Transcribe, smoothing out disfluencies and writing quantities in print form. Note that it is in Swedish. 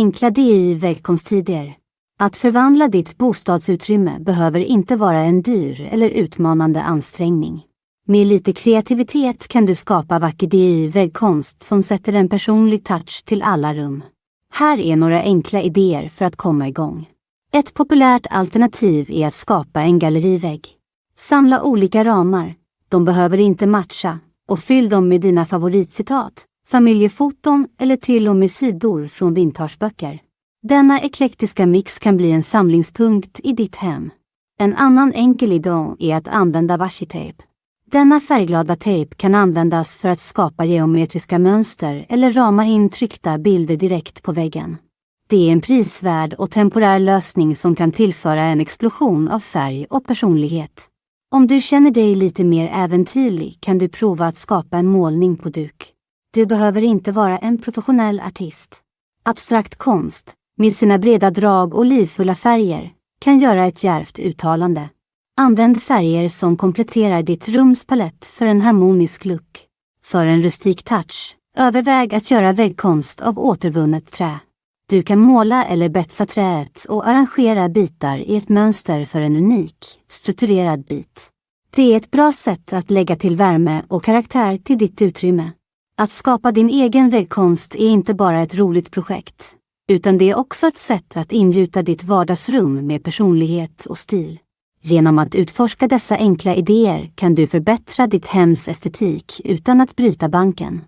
enkla DIY-väggkonstidéer. Att förvandla ditt bostadsutrymme behöver inte vara en dyr eller utmanande ansträngning. Med lite kreativitet kan du skapa vacker DIY-väggkonst som sätter en personlig touch till alla rum. Här är några enkla idéer för att komma igång. Ett populärt alternativ är att skapa en gallerivägg. Samla olika ramar, de behöver inte matcha, och fyll dem med dina favoritcitat, familjefoton eller till och med sidor från vintageböcker. Denna eklektiska mix kan bli en samlingspunkt i ditt hem. En annan enkel idé är att använda washi-tape. Denna färgglada tejp kan användas för att skapa geometriska mönster eller rama in tryckta bilder direkt på väggen. Det är en prisvärd och temporär lösning som kan tillföra en explosion av färg och personlighet. Om du känner dig lite mer äventyrlig kan du prova att skapa en målning på duk. Du behöver inte vara en professionell artist. Abstrakt konst, med sina breda drag och livfulla färger, kan göra ett djärvt uttalande. Använd färger som kompletterar ditt rums palett för en harmonisk look. För en rustik touch, överväg att göra väggkonst av återvunnet trä. Du kan måla eller betsa träet och arrangera bitar i ett mönster för en unik, strukturerad bit. Det är ett bra sätt att lägga till värme och karaktär till ditt utrymme. Att skapa din egen väggkonst är inte bara ett roligt projekt, utan det är också ett sätt att ingjuta ditt vardagsrum med personlighet och stil. Genom att utforska dessa enkla idéer kan du förbättra ditt hems estetik utan att bryta banken.